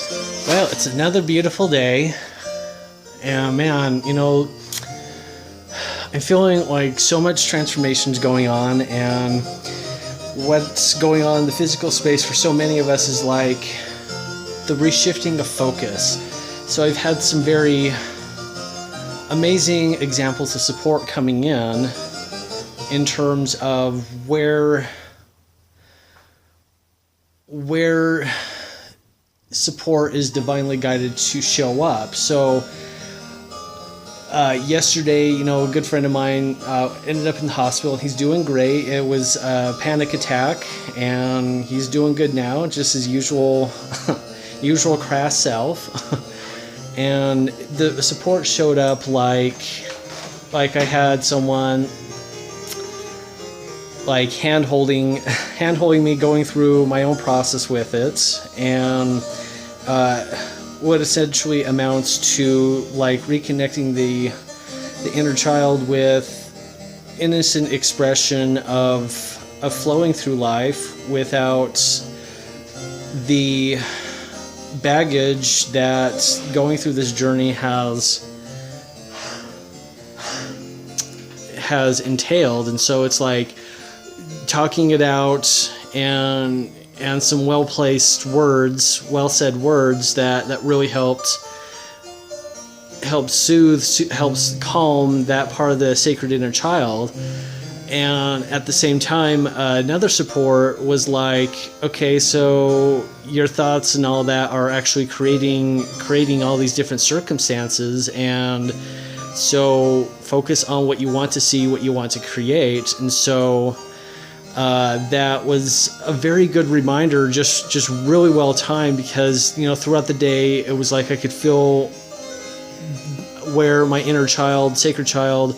Well, it's another beautiful day, and man, I'm feeling like so much transformation's going on, and what's going on in the physical space for so many of us is like the reshifting of focus. So I've had some very amazing examples of support coming in terms of where support is divinely guided to show up. So yesterday, a good friend of mine ended up in the hospital. He's doing great. It was a panic attack, and he's doing good now, just his usual crass self. And the support showed up like I had someone like hand holding me, going through my own process with it, and what essentially amounts to like reconnecting the inner child with innocent expression of flowing through life without the baggage that going through this journey has entailed. And so it's like talking it out and some well-said words that really helps soothe, helps calm that part of the sacred inner child. And at the same time, another support was like, okay, so your thoughts and all that are actually creating all these different circumstances, and so focus on what you want to see, what you want to create. And so that was a very good reminder, just really well timed, because throughout the day it was like I could feel where my inner child, sacred child,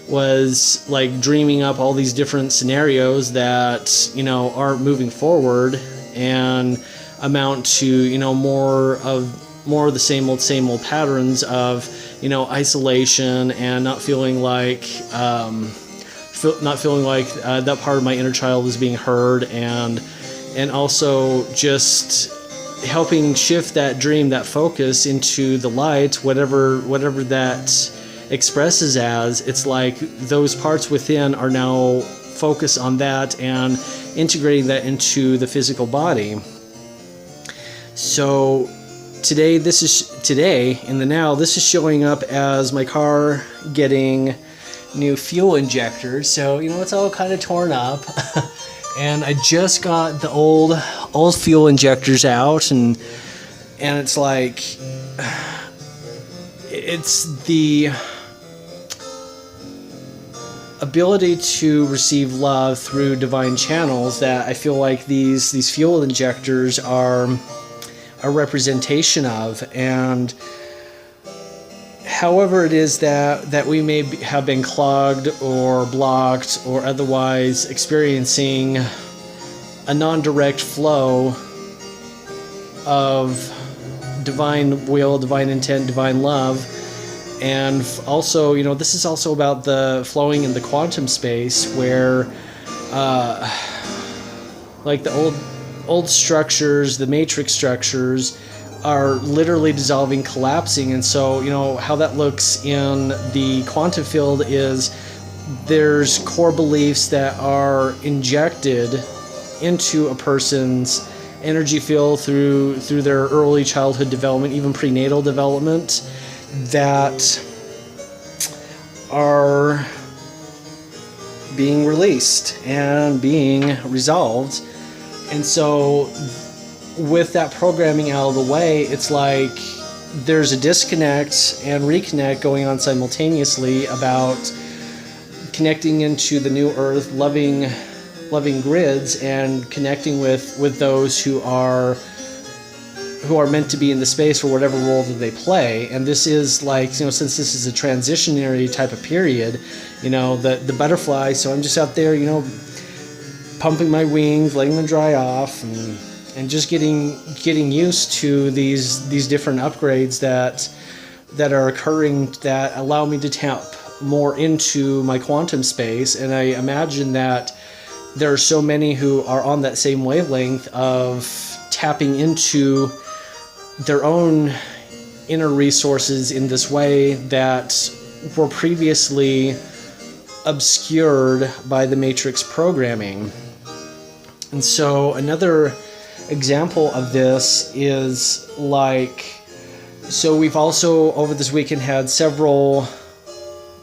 was like dreaming up all these different scenarios that aren't moving forward and amount to more of the same old patterns of isolation and not feeling like that part of my inner child is being heard, and also just helping shift that dream, that focus into the light, whatever that expresses as. It's like those parts within are now focused on that and integrating that into the physical body. So today in the now, this is showing up as my car getting new fuel injectors. So it's all kind of torn up and I just got the old fuel injectors out, and it's like it's the ability to receive love through divine channels that I feel like these fuel injectors are a representation of. And however it is that we may have been clogged or blocked or otherwise experiencing a non-direct flow of divine will, divine intent, divine love. And also, this is also about the flowing in the quantum space where like the old structures, the matrix structures, are literally dissolving, collapsing. And so how that looks in the quantum field is there's core beliefs that are injected into a person's energy field through their early childhood development, even prenatal development, that are being released and being resolved. And so with that programming out of the way, it's like there's a disconnect and reconnect going on simultaneously about connecting into the new earth, loving grids, and connecting with those who are meant to be in the space for whatever role that they play. And this is like, since this is a transitionary type of period, the butterfly, so I'm just out there, pumping my wings, letting them dry off, and just getting used to these different upgrades that are occurring that allow me to tap more into my quantum space. And I imagine that there are so many who are on that same wavelength of tapping into their own inner resources in this way that were previously obscured by the matrix programming. And so another example of this is like, so we've also over this weekend had several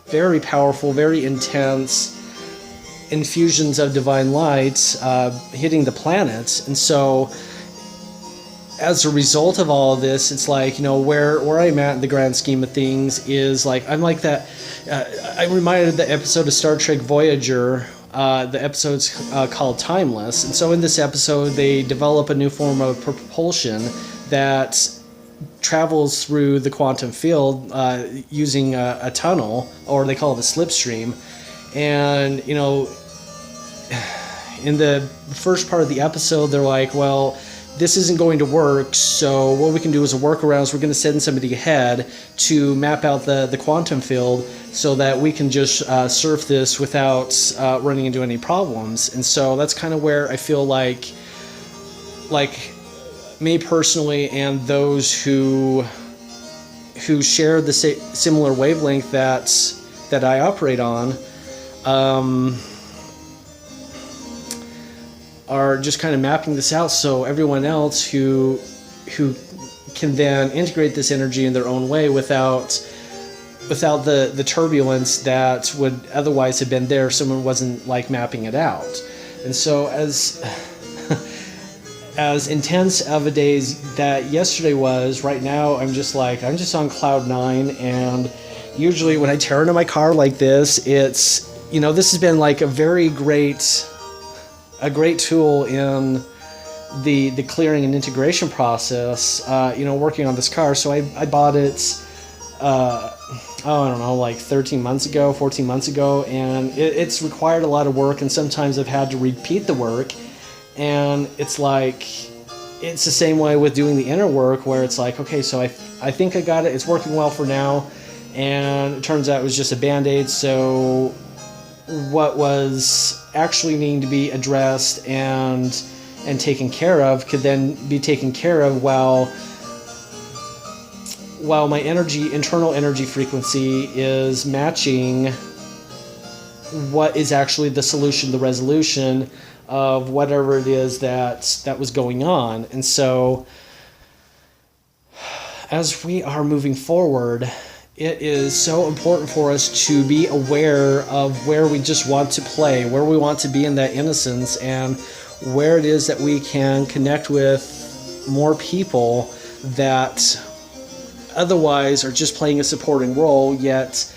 very powerful, very intense infusions of divine light hitting the planet. And so as a result of all of this, it's like, you know, where I'm at in the grand scheme of things is like, I'm like that, I'm reminded of the episode of Star Trek Voyager. The episode's called Timeless. And so in this episode, they develop a new form of propulsion that travels through the quantum field using a tunnel, or they call it a slipstream. And, you know, in the first part of the episode, they're like, well, this isn't going to work, so what we can do as a workaround is we're going to send somebody ahead to map out the quantum field so that we can just surf this without running into any problems. And so that's kind of where I feel like me personally and those who share the similar wavelength that I operate on are just kind of mapping this out, so everyone else who can then integrate this energy in their own way without the turbulence that would otherwise have been there if someone wasn't like mapping it out. And so as intense of a day that yesterday was, right now I'm just on cloud 9. And usually when I tear into my car like this, it's, you know, this has been like a great tool in the clearing and integration process, working on this car. So I bought it, I don't know, like 14 months ago, and it's required a lot of work, and sometimes I've had to repeat the work. And it's like, it's the same way with doing the inner work, where it's like, okay, so I think I got it, it's working well for now, and it turns out it was just a band-aid. So what was actually needing to be addressed and taken care of could then be taken care of while my internal energy frequency is matching what is actually the solution, the resolution of whatever it is that was going on. And so as we are moving forward, it is so important for us to be aware of where we just want to play, where we want to be in that innocence, and where it is that we can connect with more people that otherwise are just playing a supporting role, yet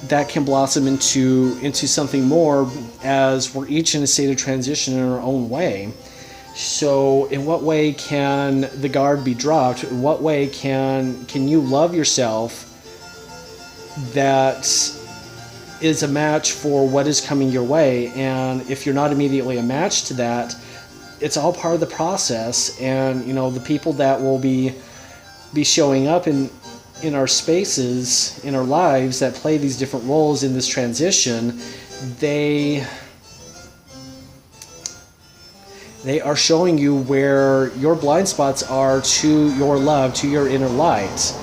that can blossom into something more as we're each in a state of transition in our own way. So in what way can the guard be dropped? In what way can you love yourself that is a match for what is coming your way? And if you're not immediately a match to that, it's all part of the process. And, you know, the people that will be showing up in our spaces, in our lives, that play these different roles in this transition, they are showing you where your blind spots are to your love, to your inner light.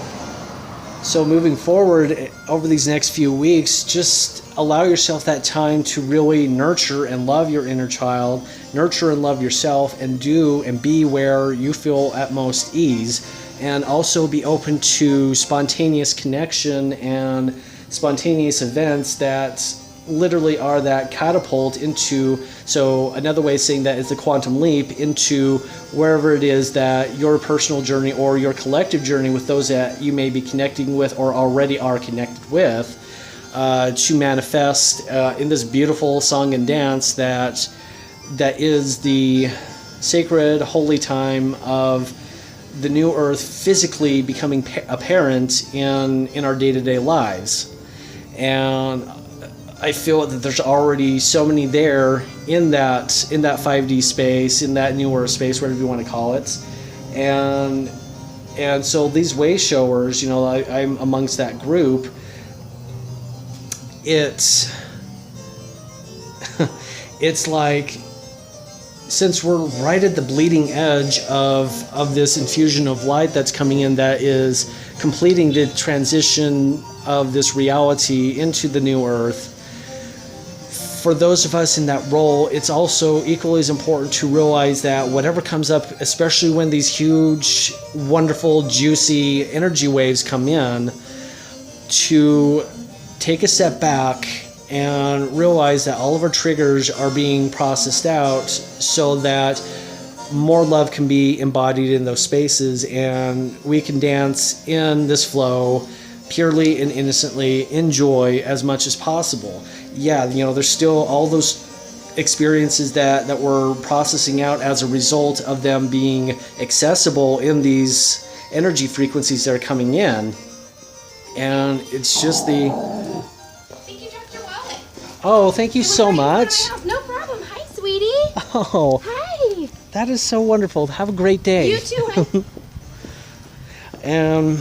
So moving forward over these next few weeks, just allow yourself that time to really nurture and love your inner child, nurture and love yourself, and do and be where you feel at most ease. And also be open to spontaneous connection and spontaneous events that literally are that catapult into, so another way of saying that is the quantum leap into wherever it is that your personal journey or your collective journey with those that you may be connecting with or already are connected with, to manifest in this beautiful song and dance that is the sacred holy time of the new earth physically becoming apparent in our day-to-day lives. And I feel that there's already so many there in that 5D space, in that new earth space, whatever you want to call it. And so these way showers, you know, I'm amongst that group. It's like since we're right at the bleeding edge of this infusion of light that's coming in, that is completing the transition of this reality into the new earth, for those of us in that role, it's also equally as important to realize that whatever comes up, especially when these huge, wonderful, juicy energy waves come in, to take a step back and realize that all of our triggers are being processed out so that more love can be embodied in those spaces, and we can dance in this flow purely and innocently, enjoy as much as possible. Yeah, there's still all those experiences that we're processing out as a result of them being accessible in these energy frequencies that are coming in. And it's just the... I think you dropped your wallet. Oh, thank you so much. No problem. Hi, sweetie. Oh. Hi. That is so wonderful. Have a great day. You too. And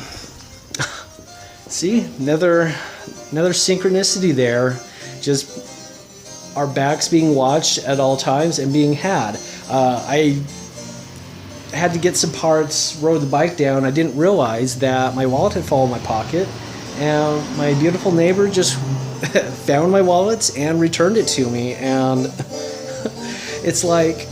see, another synchronicity there. Just our backs being watched at all times and being had. I had to get some parts, rode the bike down. I didn't realize that my wallet had fallen in my pocket, and my beautiful neighbor just found my wallet and returned it to me. And it's like,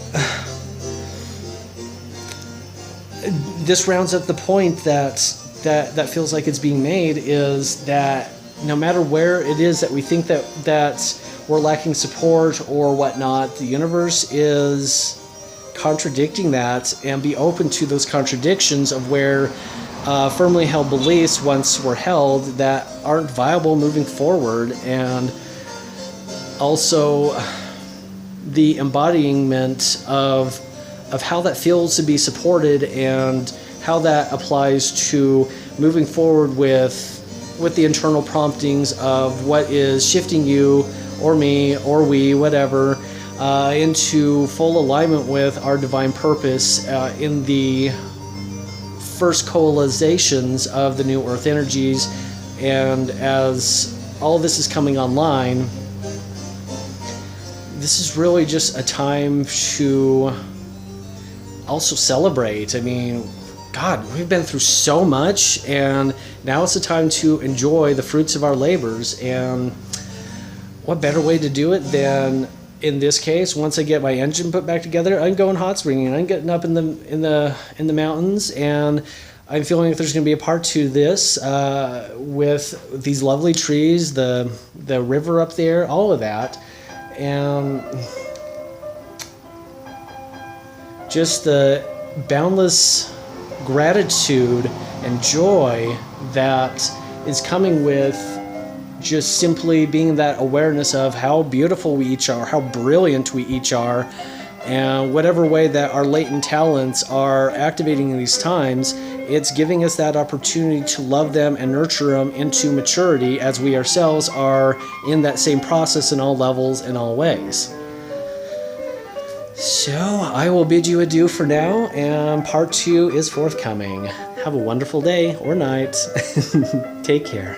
this rounds up the point that feels like it's being made, is that no matter where it is that we think that we're lacking support or whatnot, the universe is contradicting that, and be open to those contradictions of where firmly held beliefs once were held that aren't viable moving forward, and also the embodiment of how that feels to be supported, and how that applies to moving forward with the internal promptings of what is shifting you or me or we, whatever, into full alignment with our divine purpose in the first coalizations of the new earth energies. And as all this is coming online, this is really just a time to also celebrate. I mean, God, we've been through so much, and now it's the time to enjoy the fruits of our labors. And what better way to do it than, in this case, once I get my engine put back together, I'm going hot springing. I'm getting up in the mountains, and I'm feeling like there's going to be a part to this with these lovely trees, the river up there, all of that, and just the boundless gratitude and joy that is coming with just simply being that awareness of how beautiful we each are, how brilliant we each are, and whatever way that our latent talents are activating in these times, it's giving us that opportunity to love them and nurture them into maturity, as we ourselves are in that same process in all levels, in all ways. So I will bid you adieu for now, and part 2 is forthcoming. Have a wonderful day or night. Take care.